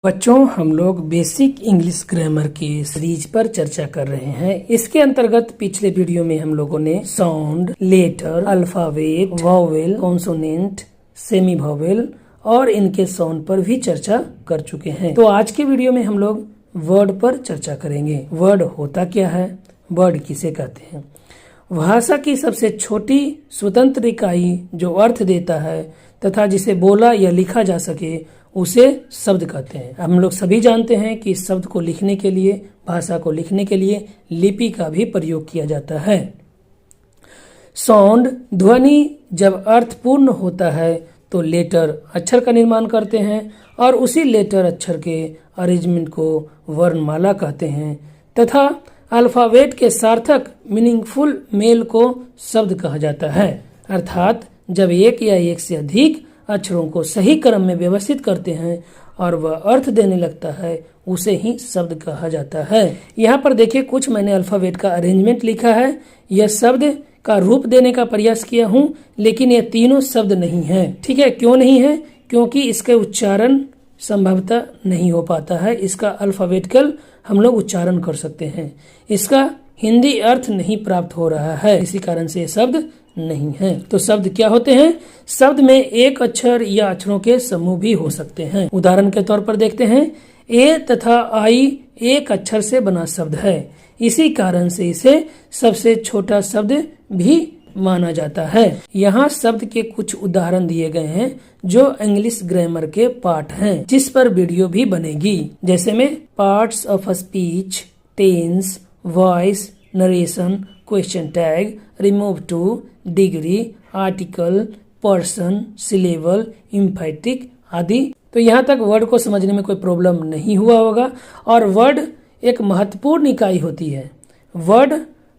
बच्चों, हम लोग बेसिक इंग्लिश ग्रामर की सीरीज पर चर्चा कर रहे हैं। इसके अंतर्गत पिछले वीडियो में हम लोगों ने sound, letter, alphabet, vowel, consonant, semi vowel और इनके साउंड पर भी चर्चा कर चुके हैं। तो आज के वीडियो में हम लोग वर्ड पर चर्चा करेंगे। वर्ड होता क्या है, वर्ड किसे कहते हैं। भाषा की सबसे छोटी स्वतंत्र इकाई जो अर्थ देता है तथा जिसे बोला या लिखा जा सके उसे शब्द कहते हैं। हम लोग सभी जानते हैं कि शब्द को लिखने के लिए, भाषा को लिखने के लिए लिपि का भी प्रयोग किया जाता है। साउंड ध्वनि जब अर्थपूर्ण होता है तो लेटर अक्षर का निर्माण करते हैं और उसी लेटर अक्षर के अरेंजमेंट को वर्णमाला कहते हैं तथा अल्फाबेट के सार्थक मीनिंगफुल मेल को शब्द कहा जाता है। अर्थात जब एक या एक से अधिक अक्षरों को सही क्रम में व्यवस्थित करते हैं और वह अर्थ देने लगता है उसे ही शब्द कहा जाता है। यहाँ पर देखिए कुछ मैंने अल्फाबेट का अरेंजमेंट लिखा है। यह शब्द का रूप देने का प्रयास किया हूँ, लेकिन ये तीनों शब्द नहीं है। ठीक है, क्यों नहीं है? क्योंकि इसके उच्चारण संभवतः नहीं हो पाता है। इसका अल्फाबेटिकल हम लोग उच्चारण कर सकते हैं, इसका हिंदी अर्थ नहीं प्राप्त हो रहा है, इसी कारण से ये शब्द नहीं है। तो शब्द क्या होते हैं? शब्द में एक अक्षर या अक्षरों के समूह भी हो सकते हैं। उदाहरण के तौर पर देखते हैं, ए तथा आई एक अक्षर से बना शब्द है, इसी कारण से इसे सबसे छोटा शब्द भी माना जाता है। यहाँ शब्द के कुछ उदाहरण दिए गए हैं जो इंग्लिश ग्रामर के पार्ट हैं, जिस पर वीडियो भी बनेगी। जैसे में parts of a speech, tense, voice, narration, question tag, remove to, degree, article, person, syllable, emphatic आदि। तो यहाँ तक वर्ड को समझने में कोई प्रॉब्लम नहीं हुआ होगा। और वर्ड एक महत्वपूर्ण इकाई होती है। वर्ड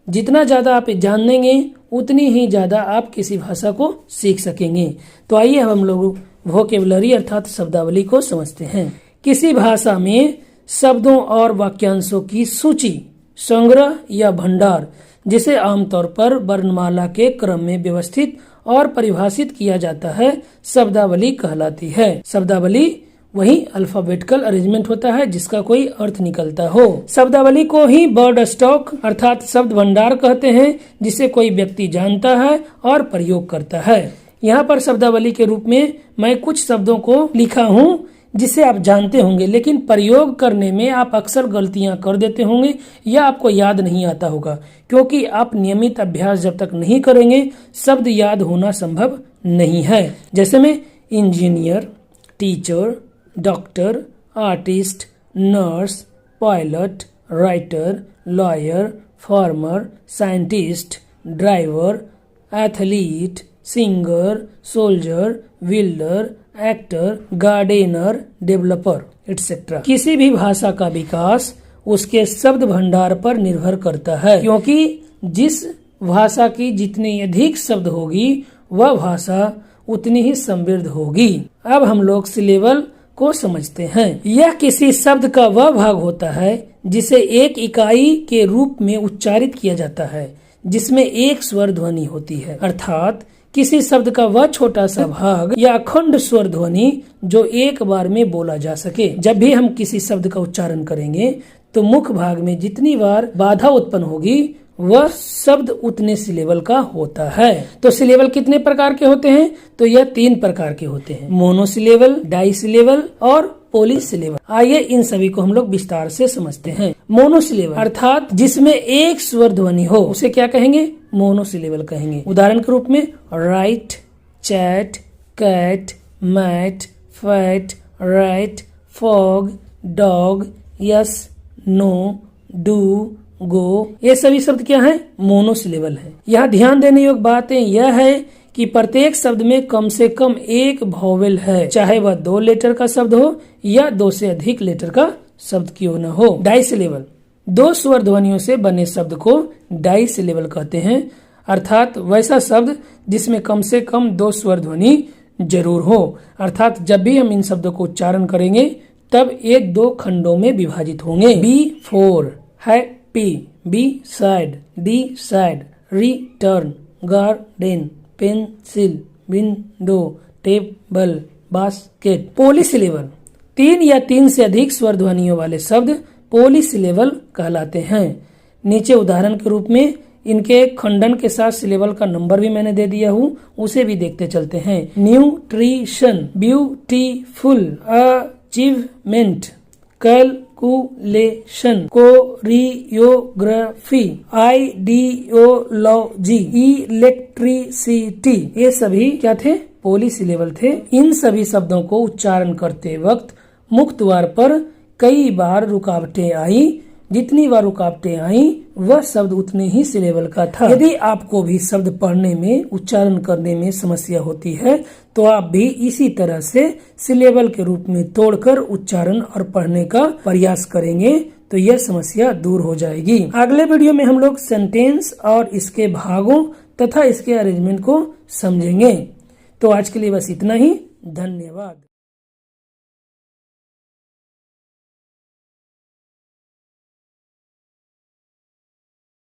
जितना ज्यादा आप जानेंगे उतनी ही ज्यादा आप किसी भाषा को सीख सकेंगे। तो आइए हम लोग वोकेबुलरी अर्थात शब्दावली को समझते हैं। किसी भाषा में शब्दों और वाक्यांशों की सूची, संग्रह या भंडार, जिसे आमतौर पर वर्णमाला के क्रम में व्यवस्थित और परिभाषित किया जाता है, शब्दावली कहलाती है। शब्दावली वही अल्फाबेटिकल अरेंजमेंट होता है जिसका कोई अर्थ निकलता हो। शब्दावली को ही वर्ड स्टॉक अर्थात शब्द भंडार कहते हैं, जिसे कोई व्यक्ति जानता है और प्रयोग करता है। यहाँ पर शब्दावली के रूप में मैं कुछ शब्दों को लिखा हूँ जिसे आप जानते होंगे, लेकिन प्रयोग करने में आप अक्सर गलतियां कर देते होंगे या आपको याद नहीं आता होगा, क्योंकि आप नियमित अभ्यास जब तक नहीं करेंगे शब्द याद होना संभव नहीं है। जैसे में engineer, teacher, doctor, artist, nurse, pilot, writer, lawyer, farmer, scientist, driver, athlete, singer, soldier, builder, actor, gardener, developer etcetera. किसी भी भाषा का विकास उसके शब्द भंडार पर निर्भर करता है, क्योंकि जिस भाषा की जितनी अधिक शब्द होगी वह भाषा उतनी ही समृद्ध होगी। अब हम लोग सिलेबल को समझते हैं। यह किसी शब्द का वह भाग होता है जिसे एक इकाई के रूप में उच्चारित किया जाता है, जिसमें एक स्वर ध्वनि होती है। अर्थात किसी शब्द का वह छोटा सा भाग या अखंड स्वर ध्वनि जो एक बार में बोला जा सके। जब भी हम किसी शब्द का उच्चारण करेंगे तो मुख्य भाग में जितनी बार बाधा उत्पन्न होगी वह शब्द उतने सिलेबल का होता है। तो सिलेबल कितने प्रकार के होते हैं? तो यह 3 प्रकार के होते हैं, मोनोसिलेबल, डाइसिलेबल और पॉलीसिलेबल। आइए इन सभी को हम लोग विस्तार से समझते हैं। मोनोसिलेबल अर्थात जिसमें एक स्वर ध्वनि हो उसे क्या कहेंगे? मोनोसिलेबल कहेंगे। उदाहरण के रूप में right, chat, cat, mat, fat, right, fog, dog, yes, no, do, go, ये सभी शब्द क्या हैं? मोनोसिलेबल है। यहाँ ध्यान देने योग्य बातें यह है कि प्रत्येक शब्द में कम से कम एक वॉवेल है, चाहे वह 2 लेटर का शब्द हो या 2 से अधिक लेटर का शब्द क्यों न हो। डाइसिलेबल 2 स्वर ध्वनियों से बने शब्द को डाइसिलेबल कहते हैं, अर्थात वैसा शब्द जिसमें कम से कम 2 स्वर ध्वनि जरूर हो। अर्थात जब भी हम इन शब्दों को उच्चारण करेंगे तब ये 2 खंडों में विभाजित होंगे। B4 happy, beside, decide, return, garden, pencil, window, table, basket. Polysyllable 3 या 3 से अधिक स्वर ध्वनियों वाले शब्द पॉलीसिलेबल कहलाते हैं। नीचे उदाहरण के रूप में इनके खंडन के साथ सिलेबल का नंबर भी मैंने दे दिया हूँ, उसे भी देखते चलते हैं। Nutrition, beautiful, achievement, calculation, choreography, ideology, electricity, ये सभी क्या थे? पॉलीसिलेबल थे। इन सभी शब्दों को उच्चारण करते वक्त मुख द्वार पर कई बार रुकावटें आई। जितनी बार रुकावटें आई वह शब्द उतने ही सिलेबल का था। यदि आपको भी शब्द पढ़ने में, उच्चारण करने में समस्या होती है तो आप भी इसी तरह से सिलेबल के रूप में तोड़कर उच्चारण और पढ़ने का प्रयास करेंगे तो यह समस्या दूर हो जाएगी। अगले वीडियो में हम लोग सेंटेंस और इसके भागों तथा इसके अरेंजमेंट को समझेंगे। तो आज के लिए बस इतना ही। धन्यवाद।